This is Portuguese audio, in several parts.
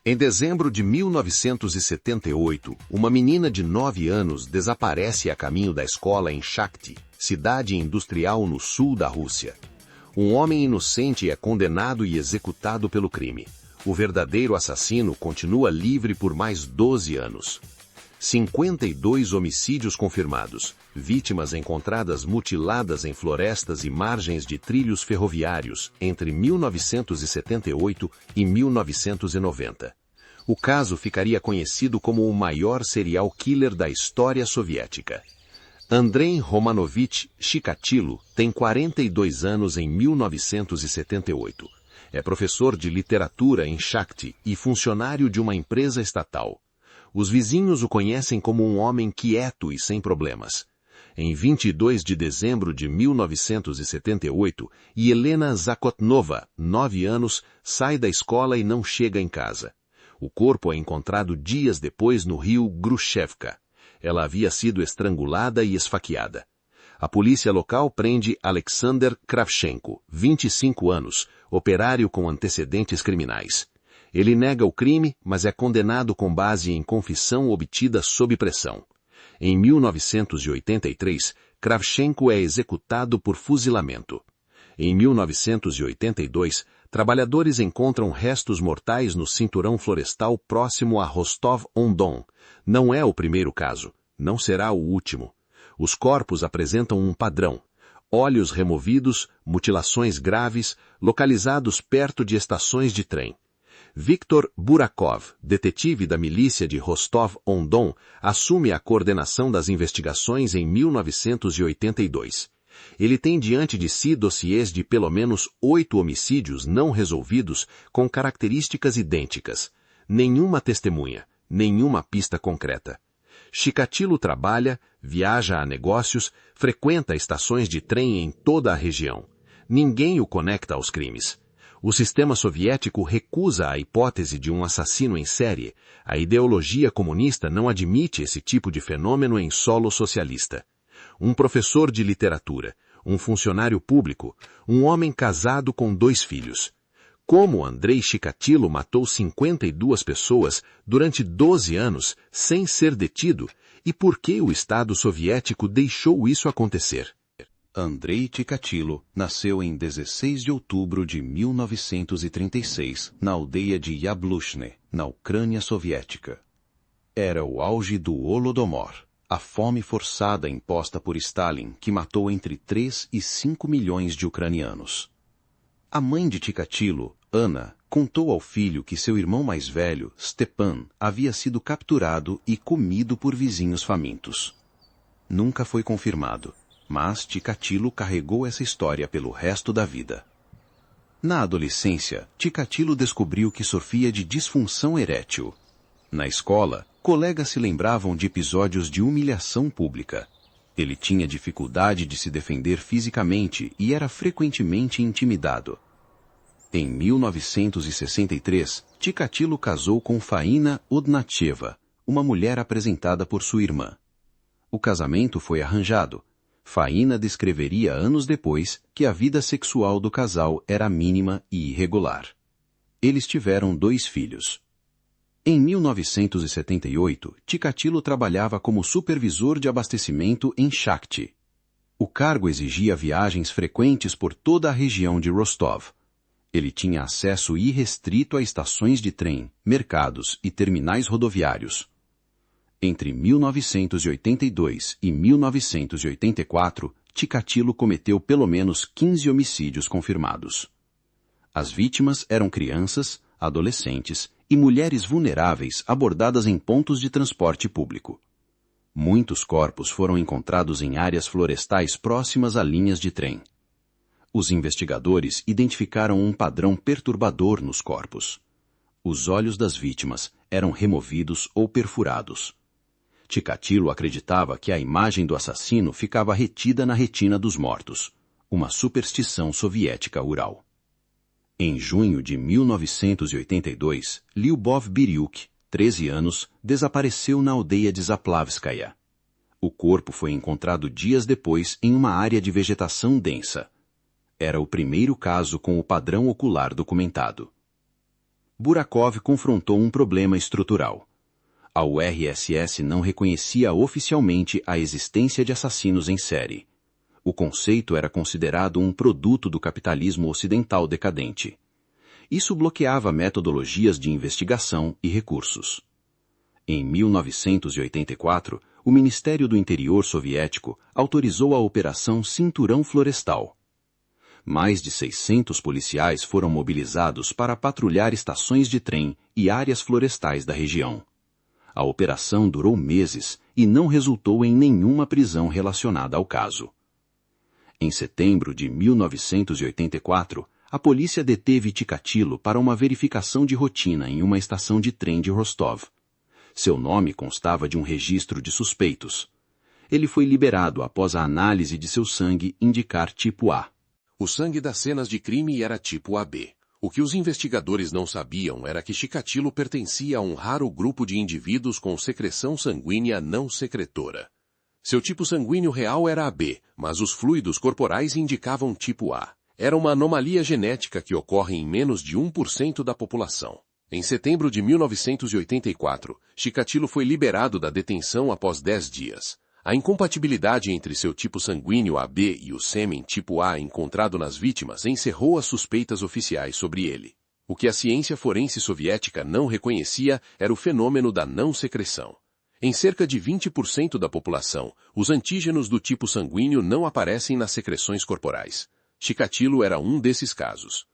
Em dezembro de 1978, uma menina de 9 anos desaparece a caminho da escola em Shakhty, cidade industrial no sul da Rússia. Um homem inocente é condenado e executado pelo crime. O verdadeiro assassino continua livre por mais 12 anos. 52 homicídios confirmados, vítimas encontradas mutiladas em florestas e margens de trilhos ferroviários entre 1978 e 1990. O caso ficaria conhecido como o maior serial killer da história soviética. Andrei Romanovich Chikatilo tem 42 anos em 1978. É professor de literatura em Shakhty e funcionário de uma empresa estatal. Os vizinhos o conhecem como um homem quieto e sem problemas. Em 22 de dezembro de 1978, Helena Zakotnova, 9 anos, sai da escola e não chega em casa. O corpo é encontrado dias depois no rio Grushevka. Ela havia sido estrangulada e esfaqueada. A polícia local prende Alexander Kravchenko, 25 anos, operário com antecedentes criminais. Ele nega o crime, mas é condenado com base em confissão obtida sob pressão. Em 1983, Kravchenko é executado por fuzilamento. Em 1982, trabalhadores encontram restos mortais no cinturão florestal próximo a Rostov-on-Don. Não é o primeiro caso. Não será o último. Os corpos apresentam um padrão. Olhos removidos, mutilações graves, localizados perto de estações de trem. Viktor Burakov, detetive da milícia de Rostov-on-Don, assume a coordenação das investigações em 1982. Ele tem diante de si dossiês de pelo menos 8 homicídios não resolvidos com características idênticas. Nenhuma testemunha, nenhuma pista concreta. Chikatilo trabalha, viaja a negócios, frequenta estações de trem em toda a região. Ninguém o conecta aos crimes. O sistema soviético recusa a hipótese de um assassino em série. A ideologia comunista não admite esse tipo de fenômeno em solo socialista. Um professor de literatura, um funcionário público, um homem casado com 2 filhos. Como Andrei Chikatilo matou 52 pessoas durante 12 anos sem ser detido e por que o Estado soviético deixou isso acontecer? Andrei Chikatilo nasceu em 16 de outubro de 1936, na aldeia de Yablushne, na Ucrânia soviética. Era o auge do Holodomor, a fome forçada imposta por Stalin, que matou entre 3 e 5 milhões de ucranianos. A mãe de Chikatilo, Anna, contou ao filho que seu irmão mais velho, Stepan, havia sido capturado e comido por vizinhos famintos. Nunca foi confirmado, mas Chikatilo carregou essa história pelo resto da vida. Na adolescência, Chikatilo descobriu que sofria de disfunção erétil. Na escola, colegas se lembravam de episódios de humilhação pública. Ele tinha dificuldade de se defender fisicamente e era frequentemente intimidado. Em 1963, Chikatilo casou com Faina Odnacheva, uma mulher apresentada por sua irmã. O casamento foi arranjado. Faina descreveria anos depois que a vida sexual do casal era mínima e irregular. Eles tiveram 2 filhos. Em 1978, Chikatilo trabalhava como supervisor de abastecimento em Shakhty. O cargo exigia viagens frequentes por toda a região de Rostov. Ele tinha acesso irrestrito a estações de trem, mercados e terminais rodoviários. Entre 1982 e 1984, Chikatilo cometeu pelo menos 15 homicídios confirmados. As vítimas eram crianças, adolescentes e mulheres vulneráveis abordadas em pontos de transporte público. Muitos corpos foram encontrados em áreas florestais próximas a linhas de trem. Os investigadores identificaram um padrão perturbador nos corpos. Os olhos das vítimas eram removidos ou perfurados. Chikatilo acreditava que a imagem do assassino ficava retida na retina dos mortos, uma superstição soviética ural. Em junho de 1982, Lyubov Biryuk, 13 anos, desapareceu na aldeia de Zaplavskaya. O corpo foi encontrado dias depois em uma área de vegetação densa. Era o primeiro caso com o padrão ocular documentado. Burakov confrontou um problema estrutural. A URSS não reconhecia oficialmente a existência de assassinos em série. O conceito era considerado um produto do capitalismo ocidental decadente. Isso bloqueava metodologias de investigação e recursos. Em 1984, o Ministério do Interior soviético autorizou a Operação Cinturão Florestal. Mais de 600 policiais foram mobilizados para patrulhar estações de trem e áreas florestais da região. A operação durou meses e não resultou em nenhuma prisão relacionada ao caso. Em setembro de 1984, a polícia deteve Chikatilo para uma verificação de rotina em uma estação de trem de Rostov. Seu nome constava de um registro de suspeitos. Ele foi liberado após a análise de seu sangue indicar tipo A. O sangue das cenas de crime era tipo AB. O que os investigadores não sabiam era que Chikatilo pertencia a um raro grupo de indivíduos com secreção sanguínea não secretora. Seu tipo sanguíneo real era AB, mas os fluidos corporais indicavam tipo A. Era uma anomalia genética que ocorre em menos de 1% da população. Em setembro de 1984, Chikatilo foi liberado da detenção após 10 dias. A incompatibilidade entre seu tipo sanguíneo AB e o sêmen tipo A encontrado nas vítimas encerrou as suspeitas oficiais sobre ele. O que a ciência forense soviética não reconhecia era o fenômeno da não secreção. Em cerca de 20% da população, os antígenos do tipo sanguíneo não aparecem nas secreções corporais. Chikatilo era um desses casos.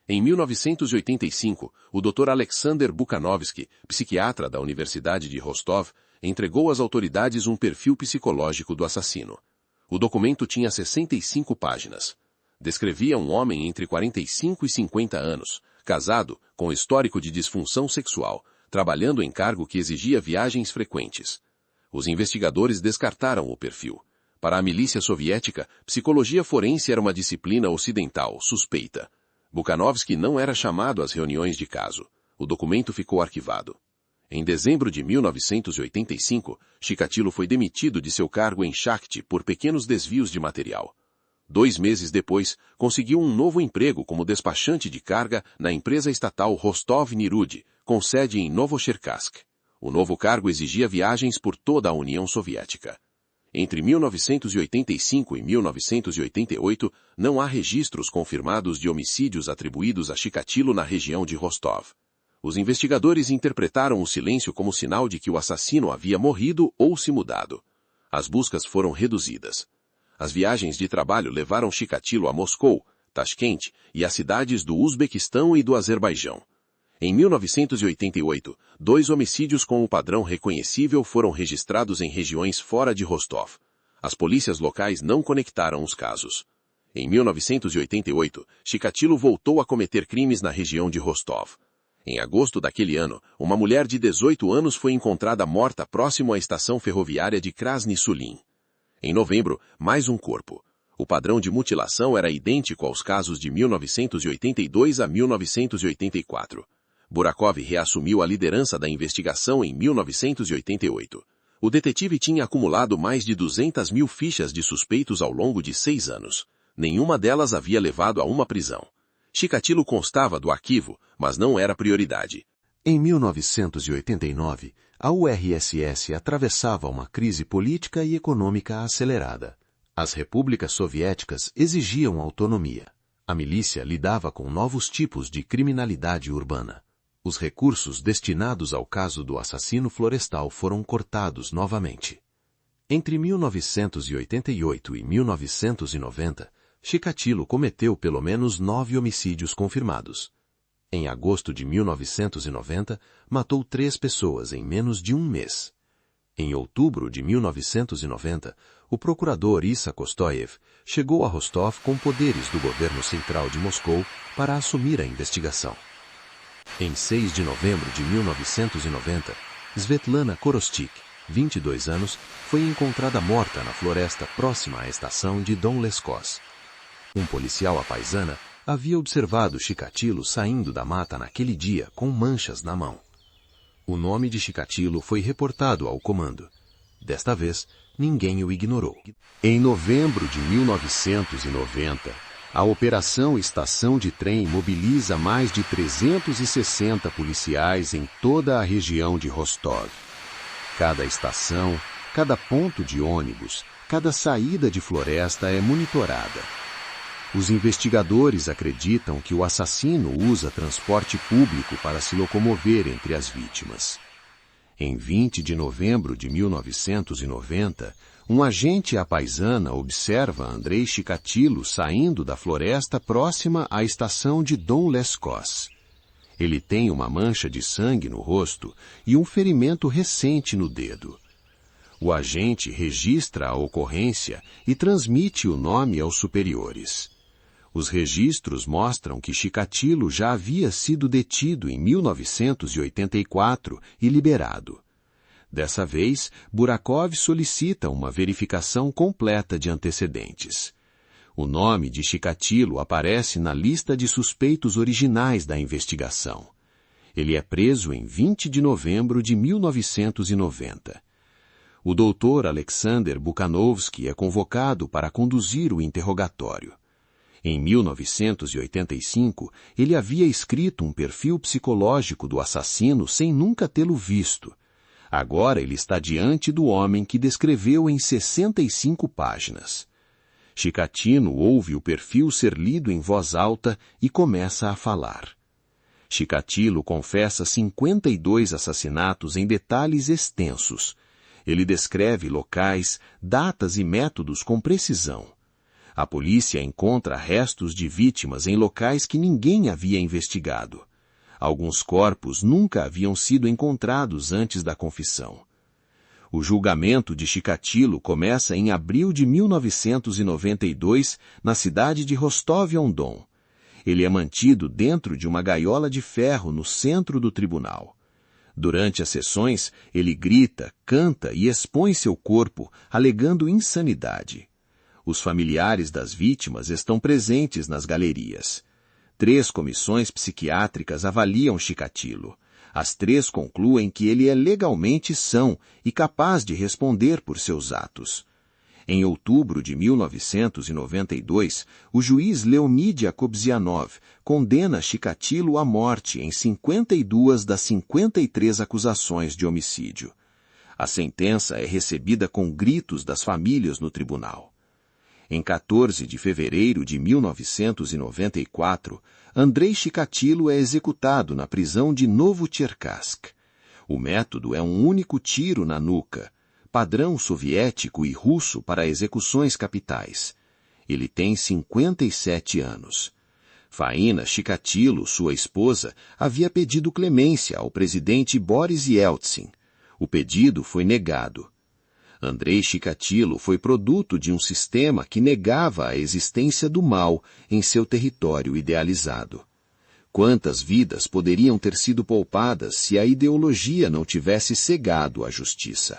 Em 1985, o Dr. Alexander Bukhanovsky, psiquiatra da Universidade de Rostov, entregou às autoridades um perfil psicológico do assassino. O documento tinha 65 páginas. Descrevia um homem entre 45 e 50 anos, casado, com histórico de disfunção sexual, trabalhando em cargo que exigia viagens frequentes. Os investigadores descartaram o perfil. Para a milícia soviética, psicologia forense era uma disciplina ocidental, suspeita. Bukhanovsky não era chamado às reuniões de caso. O documento ficou arquivado. Em dezembro de 1985, Chikatilo foi demitido de seu cargo em Shakhty por pequenos desvios de material. 2 meses depois, conseguiu um novo emprego como despachante de carga na empresa estatal Rostov-Nirud, com sede em Novocherkassk. O novo cargo exigia viagens por toda a União Soviética. Entre 1985 e 1988, não há registros confirmados de homicídios atribuídos a Chikatilo na região de Rostov. Os investigadores interpretaram o silêncio como sinal de que o assassino havia morrido ou se mudado. As buscas foram reduzidas. As viagens de trabalho levaram Chikatilo a Moscou, Tashkent e as cidades do Uzbequistão e do Azerbaijão. Em 1988, 2 homicídios com o padrão reconhecível foram registrados em regiões fora de Rostov. As polícias locais não conectaram os casos. Em 1988, Chikatilo voltou a cometer crimes na região de Rostov. Em agosto daquele ano, uma mulher de 18 anos foi encontrada morta próximo à estação ferroviária de Krasny Sulin. Em novembro, mais um corpo. O padrão de mutilação era idêntico aos casos de 1982 a 1984. Burakov reassumiu a liderança da investigação em 1988. O detetive tinha acumulado mais de 200 mil fichas de suspeitos ao longo de 6 anos. Nenhuma delas havia levado a uma prisão. Chikatilo constava do arquivo, mas não era prioridade. Em 1989, a URSS atravessava uma crise política e econômica acelerada. As repúblicas soviéticas exigiam autonomia. A milícia lidava com novos tipos de criminalidade urbana. Os recursos destinados ao caso do assassino florestal foram cortados novamente. Entre 1988 e 1990, Chikatilo cometeu pelo menos 9 homicídios confirmados. Em agosto de 1990, matou 3 pessoas em menos de um mês. Em outubro de 1990, o procurador Issa Kostoyev chegou a Rostov com poderes do governo central de Moscou para assumir a investigação. Em 6 de novembro de 1990, Svetlana Korostik, 22 anos, foi encontrada morta na floresta próxima à estação de Don Lescos. Um policial à paisana havia observado Chikatilo saindo da mata naquele dia com manchas na mão. O nome de Chikatilo foi reportado ao comando. Desta vez, ninguém o ignorou. Em novembro de 1990, A Operação Estação de Trem mobiliza mais de 360 policiais em toda a região de Rostov. Cada estação, cada ponto de ônibus, cada saída de floresta é monitorada. Os investigadores acreditam que o assassino usa transporte público para se locomover entre as vítimas. Em 20 de novembro de 1990, um agente à paisana observa Andrei Chikatilo saindo da floresta próxima à estação de Don Lescos. Ele tem uma mancha de sangue no rosto e um ferimento recente no dedo. O agente registra a ocorrência e transmite o nome aos superiores. Os registros mostram que Chikatilo já havia sido detido em 1984 e liberado. Dessa vez, Burakov solicita uma verificação completa de antecedentes. O nome de Chikatilo aparece na lista de suspeitos originais da investigação. Ele é preso em 20 de novembro de 1990. O doutor Alexander Bukhanovsky é convocado para conduzir o interrogatório. Em 1985, ele havia escrito um perfil psicológico do assassino sem nunca tê-lo visto. Agora ele está diante do homem que descreveu em 65 páginas. Chikatilo ouve o perfil ser lido em voz alta e começa a falar. Chikatilo confessa 52 assassinatos em detalhes extensos. Ele descreve locais, datas e métodos com precisão. A polícia encontra restos de vítimas em locais que ninguém havia investigado. Alguns corpos nunca haviam sido encontrados antes da confissão. O julgamento de Chikatilo começa em abril de 1992, na cidade de Rostov-on-Don. Ele é mantido dentro de uma gaiola de ferro no centro do tribunal. Durante as sessões, ele grita, canta e expõe seu corpo, alegando insanidade. Os familiares das vítimas estão presentes nas galerias. 3 comissões psiquiátricas avaliam Chikatilo. As 3 concluem que ele é legalmente são e capaz de responder por seus atos. Em outubro de 1992, o juiz Leonid Yakobzianov condena Chikatilo à morte em 52 das 53 acusações de homicídio. A sentença é recebida com gritos das famílias no tribunal. Em 14 de fevereiro de 1994, Andrei Chikatilo é executado na prisão de Novocherkassk. O método é um único tiro na nuca, padrão soviético e russo para execuções capitais. Ele tem 57 anos. Faina Chikatilo, sua esposa, havia pedido clemência ao presidente Boris Yeltsin. O pedido foi negado. Andrei Chikatilo foi produto de um sistema que negava a existência do mal em seu território idealizado. Quantas vidas poderiam ter sido poupadas se a ideologia não tivesse cegado a justiça?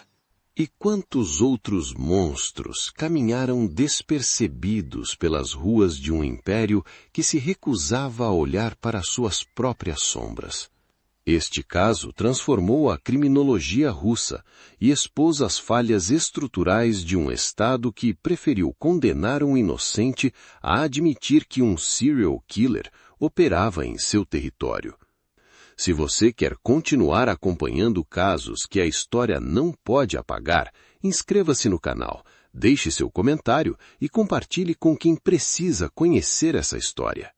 E quantos outros monstros caminharam despercebidos pelas ruas de um império que se recusava a olhar para suas próprias sombras? Este caso transformou a criminologia russa e expôs as falhas estruturais de um Estado que preferiu condenar um inocente a admitir que um serial killer operava em seu território. Se você quer continuar acompanhando casos que a história não pode apagar, inscreva-se no canal, deixe seu comentário e compartilhe com quem precisa conhecer essa história.